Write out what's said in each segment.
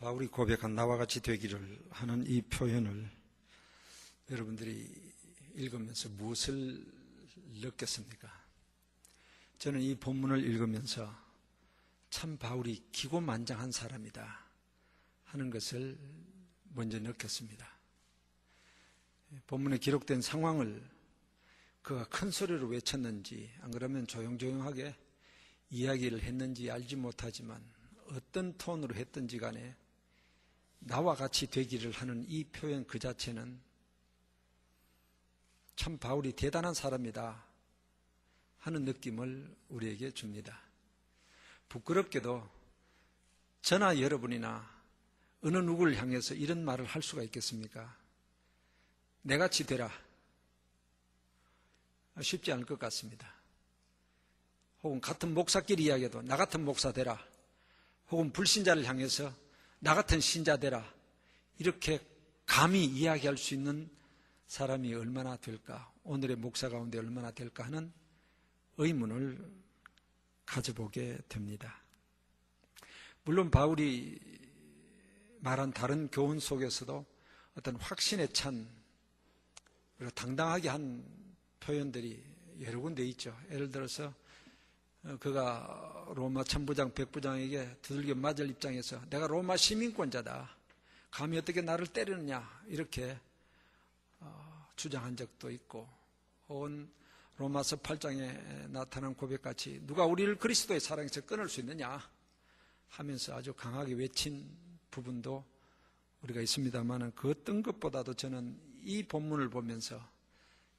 바울이 고백한 나와 같이 되기를 하는 이 표현을 여러분들이 읽으면서 무엇을 느꼈습니까? 저는 이 본문을 읽으면서 참 바울이 기고만장한 사람이다 하는 것을 먼저 느꼈습니다. 본문에 기록된 상황을 그가 큰 소리로 외쳤는지 안 그러면 조용조용하게 이야기를 했는지 알지 못하지만 어떤 톤으로 했든지 간에 나와 같이 되기를 하는 이 표현 그 자체는 참 바울이 대단한 사람이다 하는 느낌을 우리에게 줍니다. 부끄럽게도 저나 여러분이나 어느 누구를 향해서 이런 말을 할 수가 있겠습니까? 내같이 되라. 쉽지 않을 것 같습니다. 혹은 같은 목사끼리 이야기해도 나 같은 목사 되라. 혹은 불신자를 향해서 나 같은 신자 되라. 이렇게 감히 이야기할 수 있는 사람이 얼마나 될까? 오늘의 목사 가운데 얼마나 될까 하는 의문을 가져보게 됩니다. 물론 바울이 말한 다른 교훈 속에서도 어떤 확신에 찬 당당하게 한 표현들이 여러 군데 있죠. 예를 들어서 그가 로마 천부장 백부장에게 두들겨 맞을 입장에서 내가 로마 시민권자다. 감히 어떻게 나를 때리느냐 이렇게 주장한 적도 있고, 혹은 로마서 8장에 나타난 고백같이 누가 우리를 그리스도의 사랑에서 끊을 수 있느냐 하면서 아주 강하게 외친 부분도 우리가 있습니다만 그 어떤 것보다도 저는 이 본문을 보면서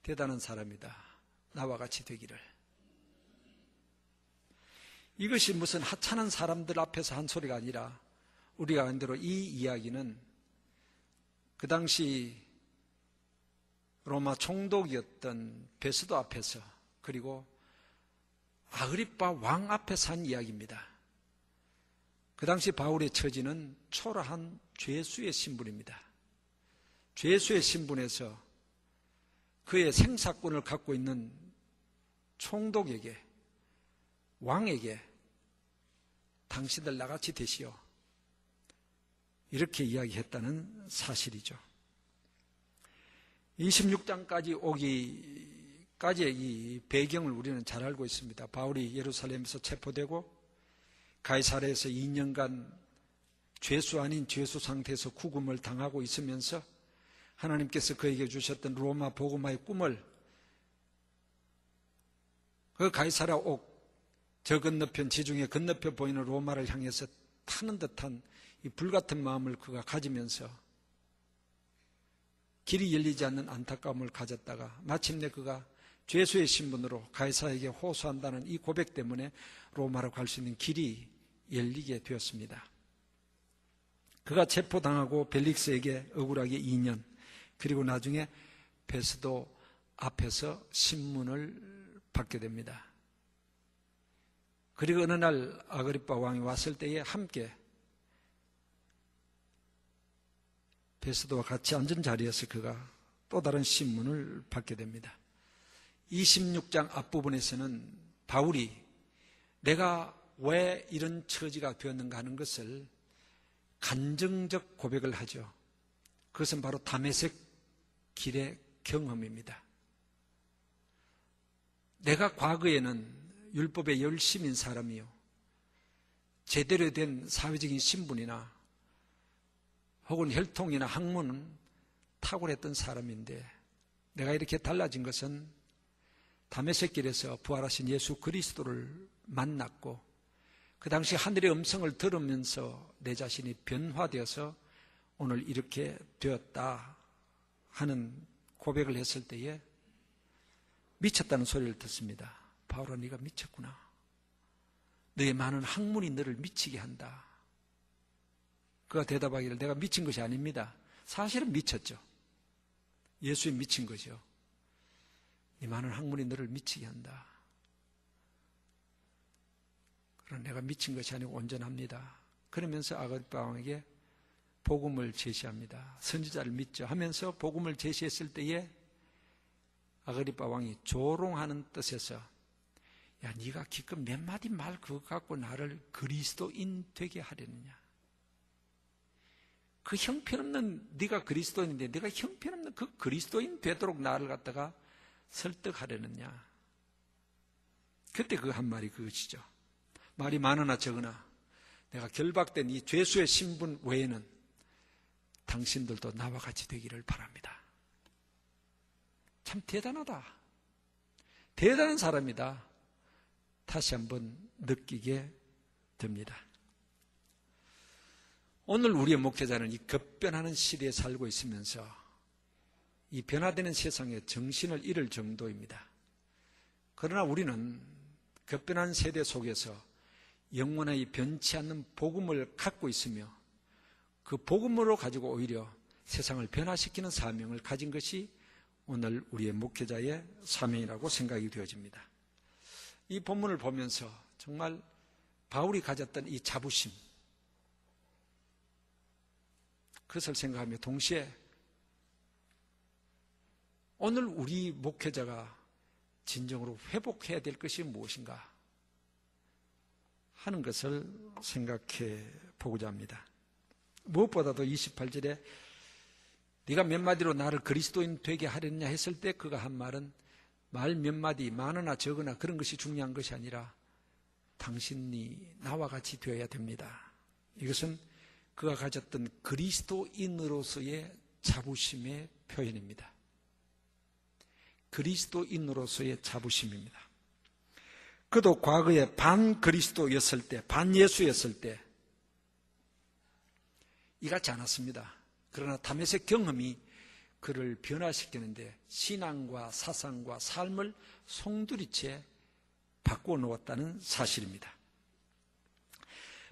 대단한 사람이다. 나와 같이 되기를. 이것이 무슨 하찮은 사람들 앞에서 한 소리가 아니라 우리가 아는 대로 이 이야기는 그 당시 로마 총독이었던 베스도 앞에서 그리고 아그리빠 왕 앞에서 한 이야기입니다. 그 당시 바울의 처지는 초라한 죄수의 신분입니다. 죄수의 신분에서 그의 생사권을 갖고 있는 총독에게, 왕에게 당신들 나같이 되시오 이렇게 이야기했다는 사실이죠. 26장까지 오기까지의 이 배경을 우리는 잘 알고 있습니다. 바울이 예루살렘에서 체포되고 가이사랴에서 2년간 죄수 아닌 죄수 상태에서 구금을 당하고 있으면서 하나님께서 그에게 주셨던 로마 복음화의 꿈을 그 가이사랴 옥 저 건너편 지중해 건너편 보이는 로마를 향해서 타는 듯한 이 불같은 마음을 그가 가지면서 길이 열리지 않는 안타까움을 가졌다가 마침내 그가 죄수의 신분으로 가이사에게 호소한다는 이 고백 때문에 로마로 갈 수 있는 길이 열리게 되었습니다. 그가 체포당하고 벨릭스에게 억울하게 2년, 그리고 나중에 베스도 앞에서 신문을 받게 됩니다. 그리고 어느 날 아그리빠 왕이 왔을 때에 함께 베스도와 같이 앉은 자리에서 그가 또 다른 신문을 받게 됩니다. 26장 앞부분에서는 바울이 내가 왜 이런 처지가 되었는가 하는 것을 간증적 고백을 하죠. 그것은 바로 다메섹 길의 경험입니다. 내가 과거에는 율법에 열심인 사람이요, 제대로 된 사회적인 신분이나 혹은 혈통이나 학문은 탁월했던 사람인데 내가 이렇게 달라진 것은 다메섹 길에서 부활하신 예수 그리스도를 만났고 그 당시 하늘의 음성을 들으면서 내 자신이 변화되어서 오늘 이렇게 되었다 하는 고백을 했을 때에 미쳤다는 소리를 듣습니다. 바울아, 네가 미쳤구나. 너의 많은 학문이 너를 미치게 한다. 그가 대답하기를 내가 미친 것이 아닙니다. 사실은 미쳤죠. 예수에 미친 거죠. 이 많은 학문이 너를 미치게 한다. 그러나 내가 미친 것이 아니고 온전합니다. 그러면서 아그리빠 왕에게 복음을 제시합니다. 선지자를 믿죠 하면서 복음을 제시했을 때에 아그리빠 왕이 조롱하는 뜻에서 야, 네가 기껏 몇 마디 말 그거 갖고 나를 그리스도인 되게 하려느냐. 그 형편없는 네가 그리스도인인데 네가 형편없는 그 그리스도인 되도록 나를 갖다가 설득하려느냐. 그때 그 한 말이 그것이죠. 말이 많으나 적으나 내가 결박된 이 죄수의 신분 외에는 당신들도 나와 같이 되기를 바랍니다. 참 대단하다. 대단한 사람이다. 다시 한번 느끼게 됩니다. 오늘 우리의 목회자는 이 급변하는 시대에 살고 있으면서 이 변화되는 세상에 정신을 잃을 정도입니다. 그러나 우리는 급변한 세대 속에서 영원히 변치 않는 복음을 갖고 있으며 그 복음으로 가지고 오히려 세상을 변화시키는 사명을 가진 것이 오늘 우리의 목회자의 사명이라고 생각이 되어집니다. 이 본문을 보면서 정말 바울이 가졌던 이 자부심, 그것을 생각하며 동시에 오늘 우리 목회자가 진정으로 회복해야 될 것이 무엇인가 하는 것을 생각해 보고자 합니다. 무엇보다도 28절에 네가 몇 마디로 나를 그리스도인 되게 하렸냐 했을 때 그가 한 말은 말 몇 마디 많으나 적으나 그런 것이 중요한 것이 아니라 당신이 나와 같이 되어야 됩니다. 이것은 그가 가졌던 그리스도인으로서의 자부심의 표현입니다. 그리스도인으로서의 자부심입니다. 그도 과거에 반 그리스도였을 때, 반 예수였을 때 이같지 않았습니다. 그러나 다메섹 경험이 그를 변화시키는데 신앙과 사상과 삶을 송두리째 바꾸어 놓았다는 사실입니다.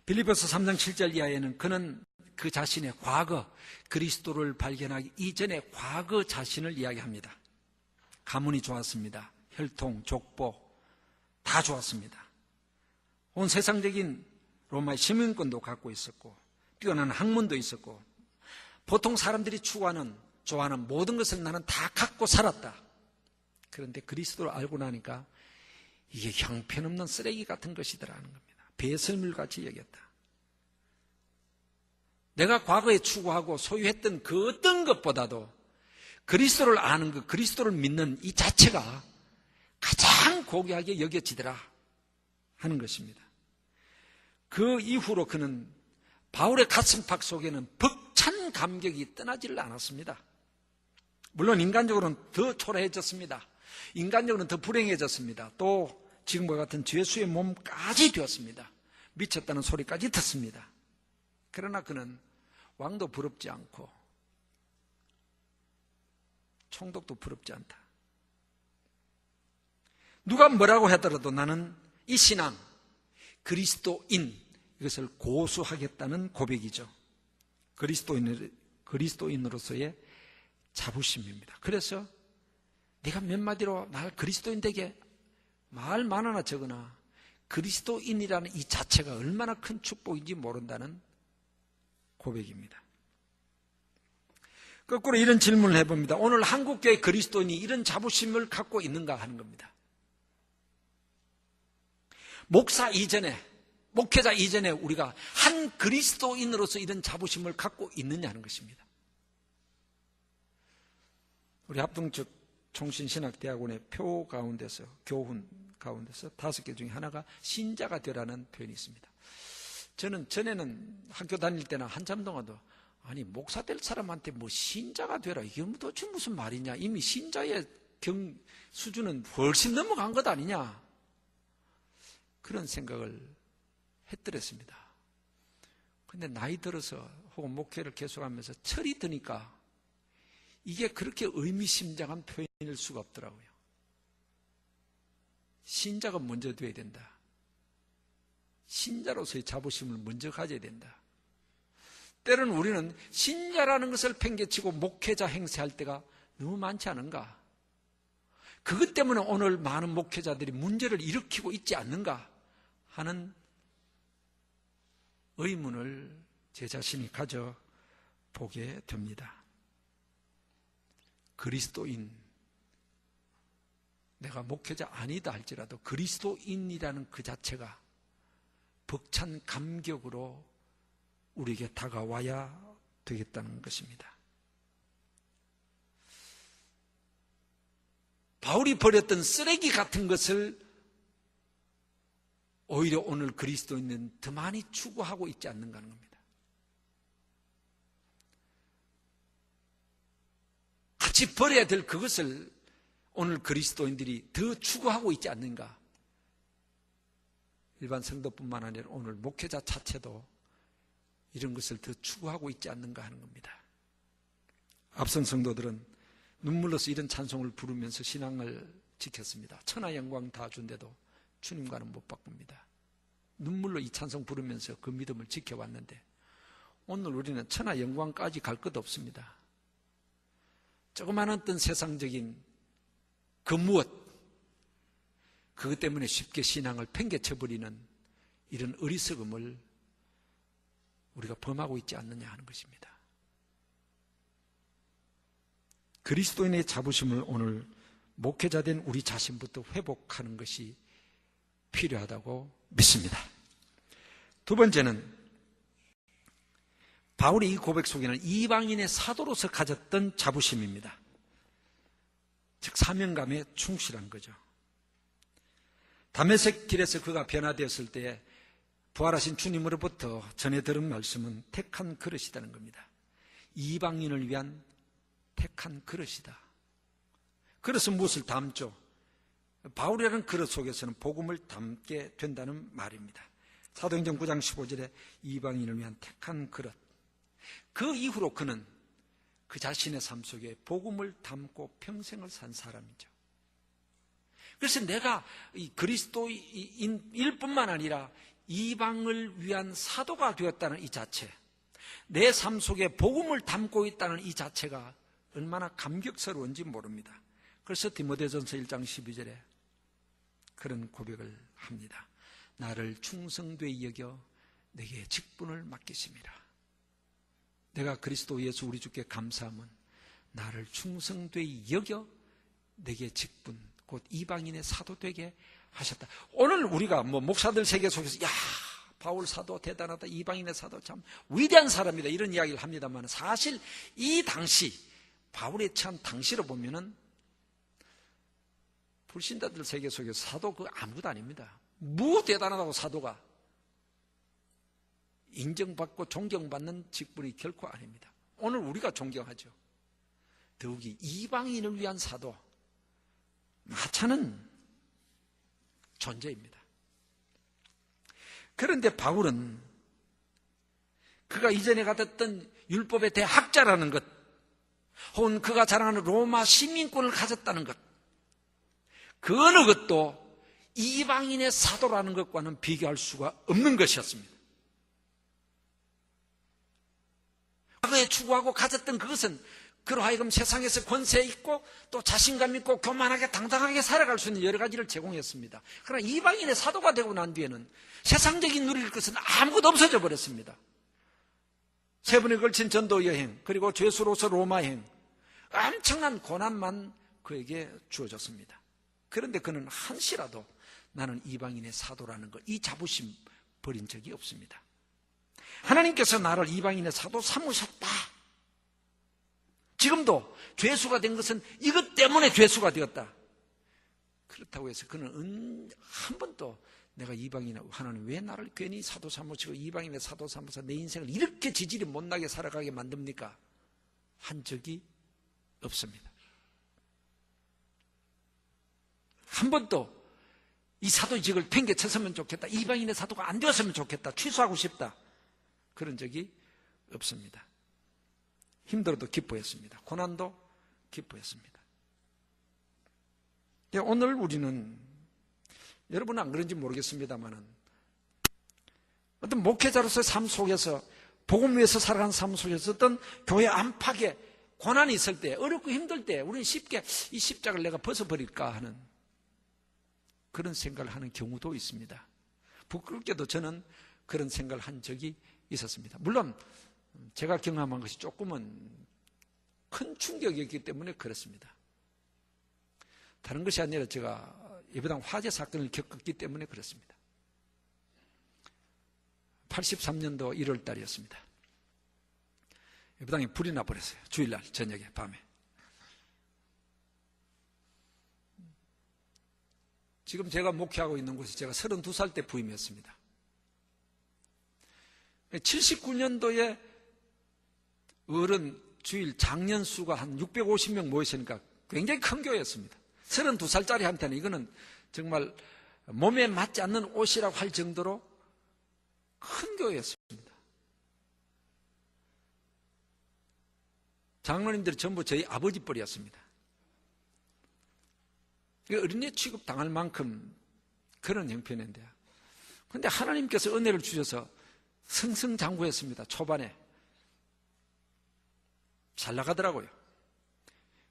빌립보서 3장 7절 이하에는 그는 그 자신의 과거, 그리스도를 발견하기 이전의 과거 자신을 이야기합니다. 가문이 좋았습니다. 혈통, 족보 다 좋았습니다. 온 세상적인 로마의 시민권도 갖고 있었고 뛰어난 학문도 있었고 보통 사람들이 추구하는, 좋아하는 모든 것을 나는 다 갖고 살았다. 그런데 그리스도를 알고 나니까 이게 형편없는 쓰레기 같은 것이더라는 겁니다. 배설물같이 여겼다. 내가 과거에 추구하고 소유했던 그 어떤 것보다도 그리스도를 아는 것, 그리스도를 믿는 이 자체가 가장 고귀하게 여겨지더라 하는 것입니다. 그 이후로 그는 바울의 가슴팍 속에는 벅찬 감격이 떠나지를 않았습니다. 물론 인간적으로는 더 초라해졌습니다. 인간적으로는 더 불행해졌습니다. 또 지금과 같은 죄수의 몸까지 되었습니다. 미쳤다는 소리까지 듣습니다. 그러나 그는 왕도 부럽지 않고 총독도 부럽지 않다. 누가 뭐라고 하더라도 나는 이 신앙, 그리스도인, 이것을 고수하겠다는 고백이죠. 그리스도인으로서의 자부심입니다. 그래서 네가 몇 마디로 날 그리스도인 되게 말 많으나 적으나 그리스도인이라는 이 자체가 얼마나 큰 축복인지 모른다는 고백입니다. 거꾸로 이런 질문을 해봅니다. 오늘 한국교회 그리스도인이 이런 자부심을 갖고 있는가 하는 겁니다. 목사 이전에, 목회자 이전에 우리가 한 그리스도인으로서 이런 자부심을 갖고 있느냐 하는 것입니다. 우리 합동적 총신신학대학원의 표 가운데서, 교훈 가운데서 5개 중에 하나가 신자가 되라는 표현이 있습니다. 저는 전에는 학교 다닐 때나 한참 동안도 아니 목사 될 사람한테 뭐 신자가 되라 이게 도대체 무슨 말이냐, 이미 신자의 수준은 훨씬 넘어간 것 아니냐, 그런 생각을 했더랬습니다. 근데 나이 들어서 혹은 목회를 계속하면서 철이 드니까 이게 그렇게 의미심장한 표현일 수가 없더라고요. 신자가 먼저 돼야 된다. 신자로서의 자부심을 먼저 가져야 된다. 때로는 우리는 신자라는 것을 팽개치고 목회자 행세할 때가 너무 많지 않은가? 그것 때문에 오늘 많은 목회자들이 문제를 일으키고 있지 않는가 하는 의문을 제 자신이 가져보게 됩니다. 그리스도인, 내가 목회자 아니다 할지라도 그리스도인이라는 그 자체가 벅찬 감격으로 우리에게 다가와야 되겠다는 것입니다. 바울이 버렸던 쓰레기 같은 것을 오히려 오늘 그리스도인은 더 많이 추구하고 있지 않는가 하는 겁니다. 같이 버려야 될 그것을 오늘 그리스도인들이 더 추구하고 있지 않는가. 일반 성도뿐만 아니라 오늘 목회자 자체도 이런 것을 더 추구하고 있지 않는가 하는 겁니다. 앞선 성도들은 눈물로서 이런 찬송을 부르면서 신앙을 지켰습니다. 천하 영광 다 준데도 주님과는 못 바꿉니다. 눈물로 이 찬송 부르면서 그 믿음을 지켜왔는데 오늘 우리는 천하 영광까지 갈 것 없습니다. 조그마한 어떤 세상적인 그 무엇, 그것 때문에 쉽게 신앙을 팽개쳐버리는 이런 어리석음을 우리가 범하고 있지 않느냐 하는 것입니다. 그리스도인의 자부심을 오늘 목회자된 우리 자신부터 회복하는 것이 필요하다고 믿습니다. 두 번째는 바울의 이 고백 속에는 이방인의 사도로서 가졌던 자부심입니다. 즉 사명감에 충실한 거죠. 다메섹 길에서 그가 변화되었을 때 부활하신 주님으로부터 전해 들은 말씀은 택한 그릇이라는 겁니다. 이방인을 위한 택한 그릇이다. 그릇은 무엇을 담죠? 바울이라는 그릇 속에서는 복음을 담게 된다는 말입니다. 사도행전 9장 15절에 이방인을 위한 택한 그릇. 그 이후로 그는 그 자신의 삶 속에 복음을 담고 평생을 산 사람이죠. 그래서 내가 이 그리스도인일 뿐만 아니라 이방을 위한 사도가 되었다는 이 자체, 내 삶 속에 복음을 담고 있다는 이 자체가 얼마나 감격스러운지 모릅니다. 그래서 디모데전서 1장 12절에 그런 고백을 합니다. 나를 충성되이 여겨 내게 직분을 맡기심이라. 내가 그리스도 예수 우리 주께 감사함은 나를 충성되이 여겨 내게 직분, 곧 이방인의 사도 되게 하셨다. 오늘 우리가 목사들 세계 속에서 야, 바울 사도 대단하다, 이방인의 사도 참 위대한 사람이다 이런 이야기를 합니다만 사실 이 당시 바울의 처한 당시로 보면은 불신자들 세계 속에서 사도 그 아무것도 아닙니다. 뭐 대단하다고 사도가 인정받고 존경받는 직분이 결코 아닙니다. 오늘 우리가 존경하죠. 더욱이 이방인을 위한 사도, 하찮은 존재입니다. 그런데 바울은 그가 이전에 가졌던 율법의 대학자라는 것, 혹은 그가 자랑하는 로마 시민권을 가졌다는 것, 그 어느 것도 이방인의 사도라는 것과는 비교할 수가 없는 것이었습니다. 과거에 추구하고 가졌던 그것은 그로 하여금 세상에서 권세 있고 또 자신감 있고 교만하게 당당하게 살아갈 수 있는 여러 가지를 제공했습니다. 그러나 이방인의 사도가 되고 난 뒤에는 세상적인 누릴 것은 아무것도 없어져 버렸습니다. 3번에 걸친 전도 여행, 그리고 죄수로서 로마행, 엄청난 고난만 그에게 주어졌습니다. 그런데 그는 한시라도 나는 이방인의 사도라는 것, 이 자부심 버린 적이 없습니다. 하나님께서 나를 이방인의 사도 삼으셨다. 지금도 죄수가 된 것은 이것 때문에 죄수가 되었다. 그렇다고 해서 그는 한 번도 내가 이방인, 하나님 왜 나를 괜히 사도 삼으시고 이방인의 사도 삼으셔서 내 인생을 이렇게 지질이 못나게 살아가게 만듭니까? 한 적이 없습니다. 한 번도 이 사도직을 팽개쳤으면 좋겠다, 이방인의 사도가 안 되었으면 좋겠다, 취소하고 싶다, 그런 적이 없습니다. 힘들어도 기뻐했습니다. 고난도 기뻐했습니다. 오늘 우리는, 여러분은 안 그런지 모르겠습니다만은, 어떤 목회자로서의 삶 속에서, 복음 위에서 살아가는 삶 속에서 어떤 교회 안팎에 고난이 있을 때, 어렵고 힘들 때, 우리는 쉽게 이 십자가를 내가 벗어버릴까 하는 그런 생각을 하는 경우도 있습니다. 부끄럽게도 저는 그런 생각을 한 적이 있었습니다. 물론 제가 경험한 것이 조금은 큰 충격이었기 때문에 그렇습니다. 다른 것이 아니라 제가 예배당 화재 사건을 겪었기 때문에 그렇습니다. 83년도 1월 달이었습니다. 예배당에 불이 나버렸어요. 주일날 저녁에 밤에. 지금 제가 목회하고 있는 곳이 제가 32살 때 부임했습니다. 79년도에 어른 주일 장년 수가 한 650명 모였으니까 굉장히 큰 교회였습니다. 32살짜리한테는 이거는 정말 몸에 맞지 않는 옷이라고 할 정도로 큰 교회였습니다. 장로님들이 전부 저희 아버지 뻘이었습니다. 어린애 취급 당할 만큼 그런 형편인데요. 그런데 하나님께서 은혜를 주셔서 승승장구했습니다. 초반에 잘 나가더라고요.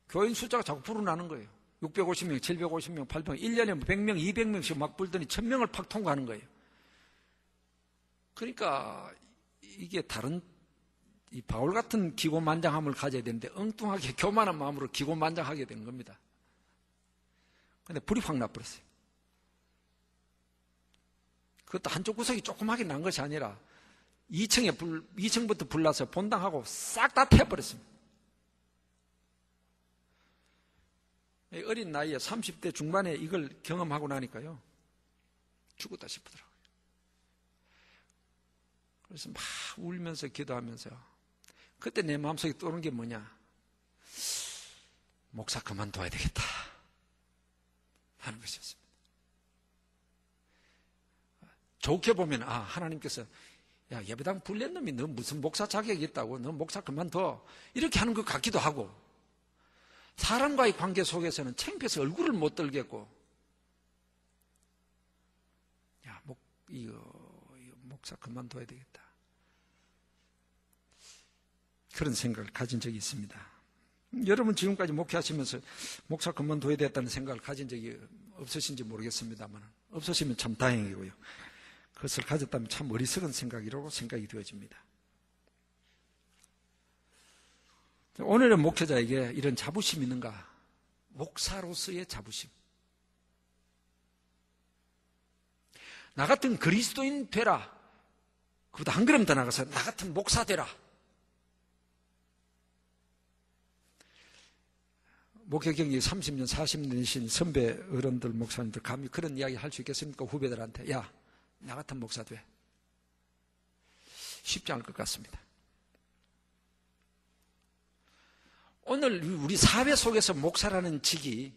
교인 숫자가 자꾸 불어나는 거예요. 650명, 750명, 800명, 1년에 100명, 200명씩 막 불더니 1000명을 팍 통과하는 거예요. 그러니까 이게 다른 이 바울 같은 기고만장함을 가져야 되는데 엉뚱하게 교만한 마음으로 기고만장하게 된 겁니다. 그런데 불이 확 나버렸어요. 그것도 한쪽 구석이 조그맣게 난 것이 아니라 2층부터 불나서 본당하고 싹 다 태워버렸습니다. 어린 나이에 30대 중반에 이걸 경험하고 나니까요, 죽었다 싶더라고요. 그래서 막 울면서 기도하면서 그때 내 마음속에 떠오르는 게 뭐냐, 목사 그만둬야 되겠다 하는 것이었습니다. 좋게 보면 하나님께서 야, 예배당 불낸 놈이 너 무슨 목사 자격이 있다고, 너 목사 그만둬, 이렇게 하는 것 같기도 하고, 사람과의 관계 속에서는 창피해서 얼굴을 못 들겠고, 야, 목사 그만둬야 되겠다, 그런 생각을 가진 적이 있습니다. 여러분 지금까지 목회하시면서 목사 그만둬야 되겠다는 생각을 가진 적이 없으신지 모르겠습니다만, 없으시면 참 다행이고요. 그것을 가졌다면 참 어리석은 생각이라고 생각이 되어집니다. 오늘의 목회자에게 이런 자부심이 있는가? 목사로서의 자부심. 나 같은 그리스도인 되라. 그보다 한 걸음 더 나가서 나 같은 목사 되라. 목회 경력이 30년, 40년이신 선배 어른들, 목사님들 감히 그런 이야기 할 수 있겠습니까? 후배들한테. 야, 나 같은 목사 돼. 쉽지 않을 것 같습니다. 오늘 우리 사회 속에서 목사라는 직이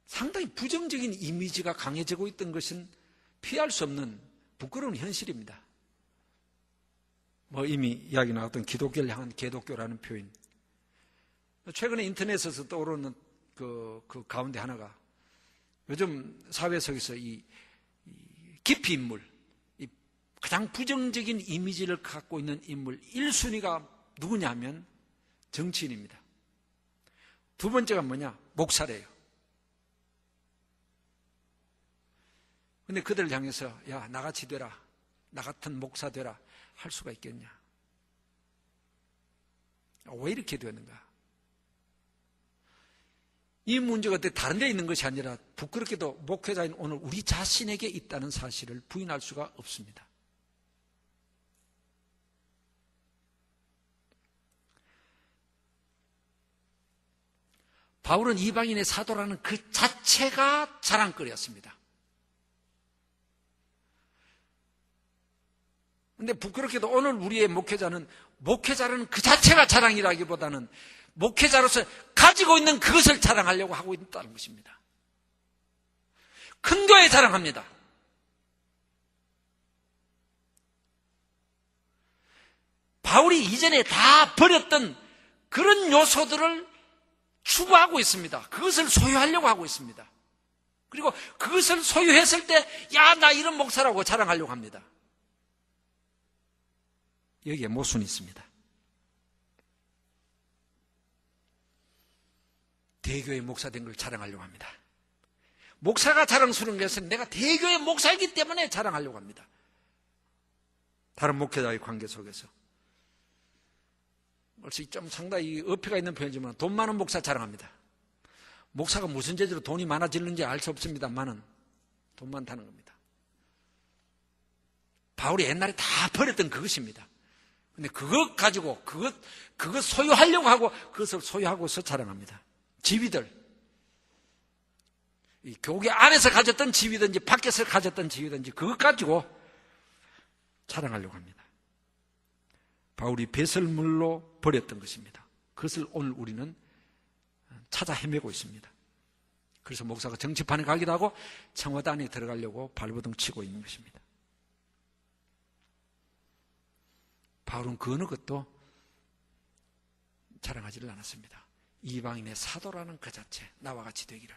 상당히 부정적인 이미지가 강해지고 있던 것은 피할 수 없는 부끄러운 현실입니다. 이미 이야기 나왔던 기독교를 향한 개독교라는 표현. 최근에 인터넷에서 떠오르는 그 가운데 하나가, 요즘 사회 속에서 이 기피 인물, 이 가장 부정적인 이미지를 갖고 있는 인물 1순위가 누구냐면 정치인입니다. 두 번째가 뭐냐? 목사래요. 근데 그들을 향해서 야, 나같이 되라, 나 같은 목사 되라 할 수가 있겠냐? 왜 이렇게 되었는가? 이 문제가 다른 데 있는 것이 아니라 부끄럽게도 목회자인 오늘 우리 자신에게 있다는 사실을 부인할 수가 없습니다. 바울은 이방인의 사도라는 그 자체가 자랑거리였습니다. 그런데 부끄럽게도 오늘 우리의 목회자라는 그 자체가 자랑이라기보다는 목회자로서 가지고 있는 그것을 자랑하려고 하고 있다는 것입니다. 큰 교회 자랑합니다. 바울이 이전에 다 버렸던 그런 요소들을 추구하고 있습니다. 그것을 소유하려고 하고 있습니다. 그리고 그것을 소유했을 때, 야, 나 이런 목사라고 자랑하려고 합니다. 여기에 모순이 있습니다. 대교회 목사 된 걸 자랑하려고 합니다. 목사가 자랑스러운 것은 내가 대교회 목사이기 때문에 자랑하려고 합니다. 다른 목회자의 관계 속에서. 좀 상당히 어폐가 있는 표현이지만 돈 많은 목사 자랑합니다. 목사가 무슨 재주로 돈이 많아지는지 알 수 없습니다만은 돈 많다는 겁니다. 바울이 옛날에 다 버렸던 그것입니다. 근데 그것 가지고, 그것 소유하려고 하고, 그것을 소유하고서 자랑합니다. 지위들. 이 교계 안에서 가졌던 지위든지, 밖에서 가졌던 지위든지, 그것 가지고 자랑하려고 합니다. 바울이 배설물로 버렸던 것입니다. 그것을 오늘 우리는 찾아 헤매고 있습니다. 그래서 목사가 정치판에 가기도 하고 청와대 안에 들어가려고 발버둥 치고 있는 것입니다. 바울은 그 어느 것도 자랑하지를 않았습니다. 이방인의 사도라는 그 자체, 나와 같이 되기를.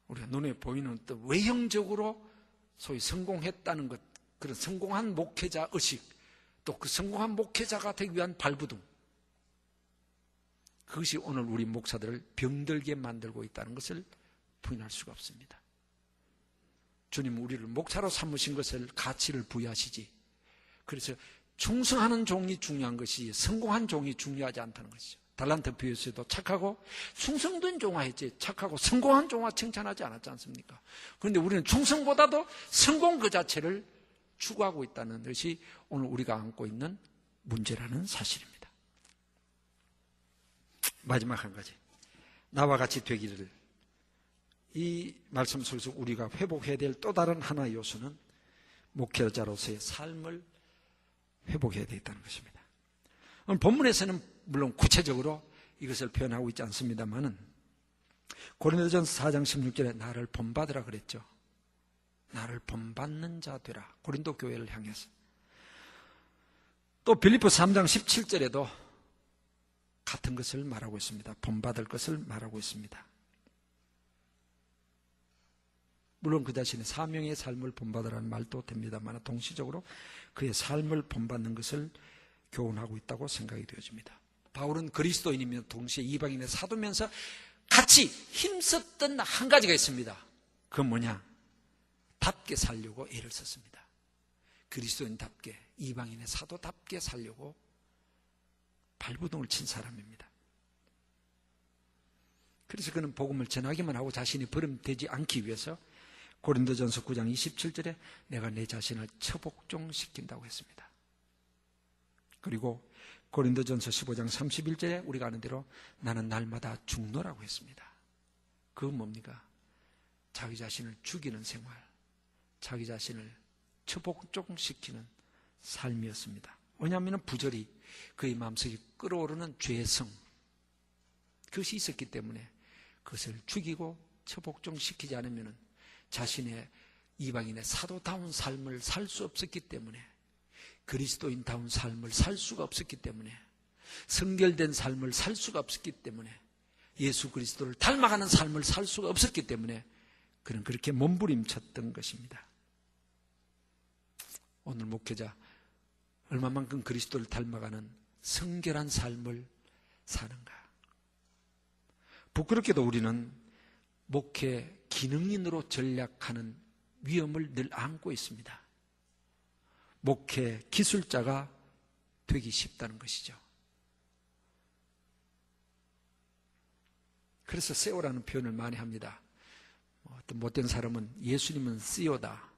우리가 눈에 보이는 또 외형적으로 소위 성공했다는 것, 그런 성공한 목회자 의식, 또 그 성공한 목회자가 되기 위한 발부둥, 그것이 오늘 우리 목사들을 병들게 만들고 있다는 것을 부인할 수가 없습니다. 주님은 우리를 목사로 삼으신 것을 가치를 부여하시지, 그래서 충성하는 종이 중요한 것이 성공한 종이 중요하지 않다는 것이죠. 달란트 비유에서도 착하고 충성된 종아 했지, 착하고 성공한 종아 칭찬하지 않았지 않습니까? 그런데 우리는 충성보다도 성공 그 자체를 추구하고 있다는 것이 오늘 우리가 안고 있는 문제라는 사실입니다. 마지막 한 가지, 나와 같이 되기를. 이 말씀 속에서 우리가 회복해야 될 또 다른 하나의 요소는 목회자로서의 삶을 회복해야 되겠다는 것입니다. 오늘 본문에서는 물론 구체적으로 이것을 표현하고 있지 않습니다만은 고린도전서 4장 16절에 나를 본받으라 그랬죠. 나를 본받는 자 되라. 고린도 교회를 향해서. 또 빌립보 3장 17절에도 같은 것을 말하고 있습니다. 본받을 것을 말하고 있습니다. 물론 그 자신의 사명의 삶을 본받으라는 말도 됩니다만 동시적으로 그의 삶을 본받는 것을 교훈하고 있다고 생각이 되어집니다. 바울은 그리스도인이며 동시에 이방인의 사도면서 같이 힘썼던 한 가지가 있습니다. 그건 뭐냐? 답게 살려고 애를 썼습니다. 그리스도인답게, 이방인의 사도답게 살려고 발부둥을 친 사람입니다. 그래서 그는 복음을 전하기만 하고 자신이 버림되지 않기 위해서 고린도전서 9장 27절에 내가 내 자신을 처복종시킨다고 했습니다. 그리고 고린도전서 15장 31절에 우리가 아는 대로 나는 날마다 죽노라고 했습니다. 그건 뭡니까? 자기 자신을 죽이는 생활, 자기 자신을 처복종시키는 삶이었습니다. 왜냐하면 부절히 그의 마음속에 끓어오르는 죄성, 그것이 있었기 때문에 그것을 죽이고 처복종시키지 않으면 자신의 이방인의 사도다운 삶을 살 수 없었기 때문에, 그리스도인다운 삶을 살 수가 없었기 때문에, 성결된 삶을 살 수가 없었기 때문에, 예수 그리스도를 닮아가는 삶을 살 수가 없었기 때문에 그는 그렇게 몸부림쳤던 것입니다. 오늘 목회자 얼마만큼 그리스도를 닮아가는 성결한 삶을 사는가? 부끄럽게도 우리는 목회 기능인으로 전략하는 위험을 늘 안고 있습니다. 목회 기술자가 되기 쉽다는 것이죠. 그래서 CEO라는 표현을 많이 합니다. 어떤 못된 사람은 예수님은 CEO다.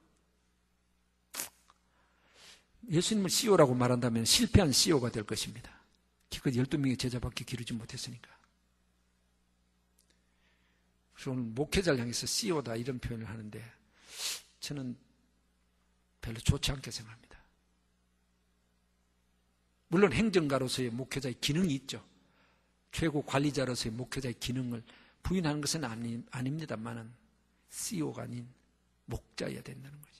예수님을 CEO라고 말한다면 실패한 CEO가 될 것입니다. 기껏 12명의 제자밖에 기르지 못했으니까. 그래서 오늘 목회자를 향해서 CEO다 이런 표현을 하는데 저는 별로 좋지 않게 생각합니다. 물론 행정가로서의 목회자의 기능이 있죠. 최고 관리자로서의 목회자의 기능을 부인하는 것은 아닙니다만은 CEO가 아닌 목자여야 된다는 거죠.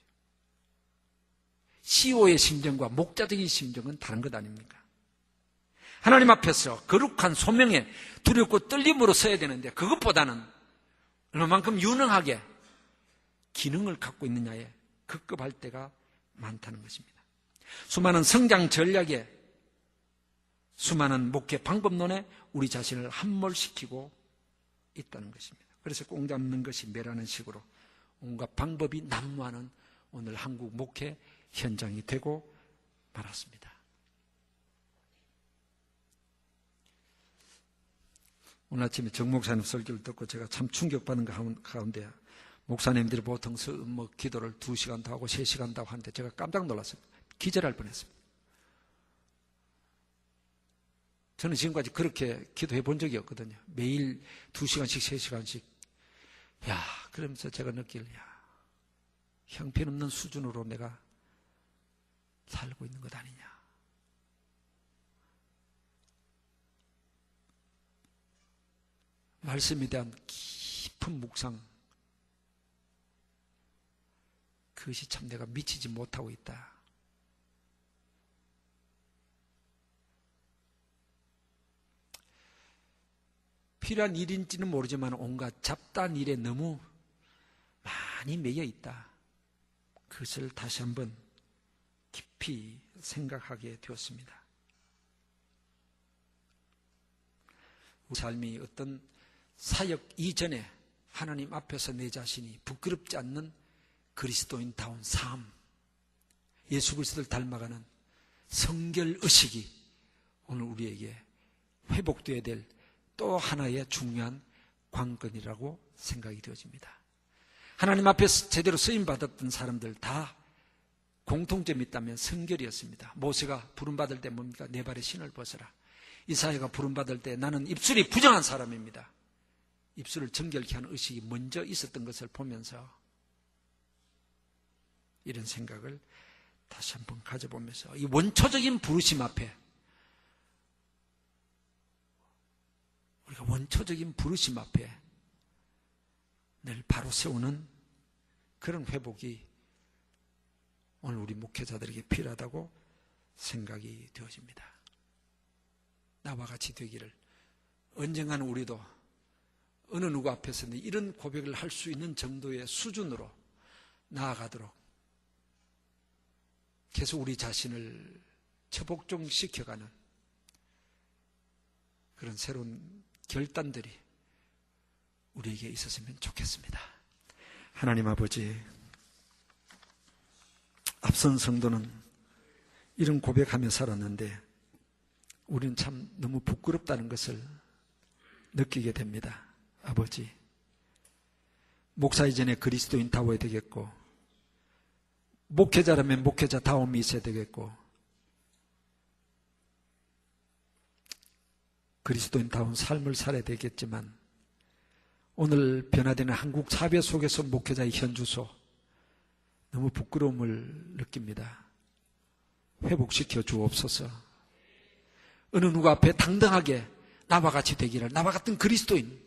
CEO의 심정과 목자적인 심정은 다른 것 아닙니까? 하나님 앞에서 거룩한 소명에 두렵고 떨림으로 서야 되는데 그것보다는 얼마만큼 유능하게 기능을 갖고 있느냐에 급급할 때가 많다는 것입니다. 수많은 성장 전략에, 수많은 목회 방법론에 우리 자신을 함몰시키고 있다는 것입니다. 그래서 꽁 잡는 것이 매라는 식으로 온갖 방법이 난무하는 오늘 한국 목회 현장이 되고 말았습니다. 오늘 아침에 정 목사님 설교를 듣고 제가 참 충격받은 가운데 목사님들이 보통 기도를 2시간도 하고 3시간도 하고 하는데 제가 깜짝 놀랐습니다. 기절할 뻔했습니다. 저는 지금까지 그렇게 기도해 본 적이 없거든요. 매일 2시간씩 3시간씩. 그러면서 제가 형편없는 수준으로 내가 살고 있는 것 아니냐. 말씀에 대한 깊은 묵상, 그것이 참 내가 미치지 못하고 있다. 필요한 일인지는 모르지만 온갖 잡다한 일에 너무 많이 매여 있다. 그것을 다시 한번 깊이 생각하게 되었습니다. 우리 삶이 어떤 사역 이전에 하나님 앞에서 내 자신이 부끄럽지 않는 그리스도인다운 삶, 예수 그리스도를 닮아가는 성결의식이 오늘 우리에게 회복되어야 될 또 하나의 중요한 관건이라고 생각이 되어집니다. 하나님 앞에서 제대로 쓰임받았던 사람들 다 공통점이 있다면 성결이었습니다. 모세가 부름받을 때 뭡니까? 내 발에 신을 벗어라. 이사야가 부름받을 때 나는 입술이 부정한 사람입니다. 입술을 정결케 하는 의식이 먼저 있었던 것을 보면서 이런 생각을 다시 한번 가져보면서 이 원초적인 부르심 앞에, 우리가 원초적인 부르심 앞에 늘 바로 세우는 그런 회복이 오늘 우리 목회자들에게 필요하다고 생각이 되어집니다. 나와 같이 되기를, 언젠가는 우리도 어느 누구 앞에서는 이런 고백을 할 수 있는 정도의 수준으로 나아가도록 계속 우리 자신을 처복종시켜가는 그런 새로운 결단들이 우리에게 있었으면 좋겠습니다. 하나님 아버지, 앞선 성도는 이런 고백하며 살았는데 우리는 참 너무 부끄럽다는 것을 느끼게 됩니다. 아버지, 목사 이전에 그리스도인 다워야 되겠고, 목회자라면 목회자다움이 있어야 되겠고, 그리스도인다운 삶을 살아야 되겠지만 오늘 변화되는 한국 사회 속에서 목회자의 현주소, 너무 부끄러움을 느낍니다. 회복시켜 주옵소서. 어느 누구 앞에 당당하게 나와 같이 되기를, 나와 같은 그리스도인이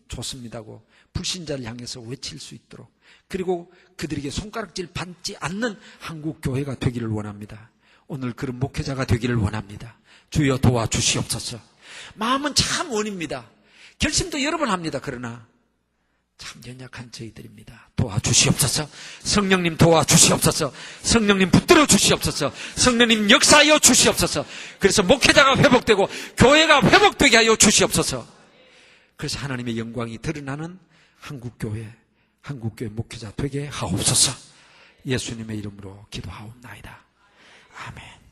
좋습니다고 불신자를 향해서 외칠 수 있도록, 그리고 그들에게 손가락질 받지 않는 한국 교회가 되기를 원합니다. 오늘 그런 목회자가 되기를 원합니다. 주여 도와주시옵소서. 마음은 참 원입니다. 결심도 여러 번 합니다. 그러나 참 연약한 저희들입니다. 도와주시옵소서. 성령님 도와주시옵소서. 성령님 붙들어 주시옵소서. 성령님 역사하여 주시옵소서. 그래서 목회자가 회복되고 교회가 회복되게 하여 주시옵소서. 그래서 하나님의 영광이 드러나는 한국교회 목회자 되게 하옵소서. 예수님의 이름으로 기도하옵나이다. 아멘.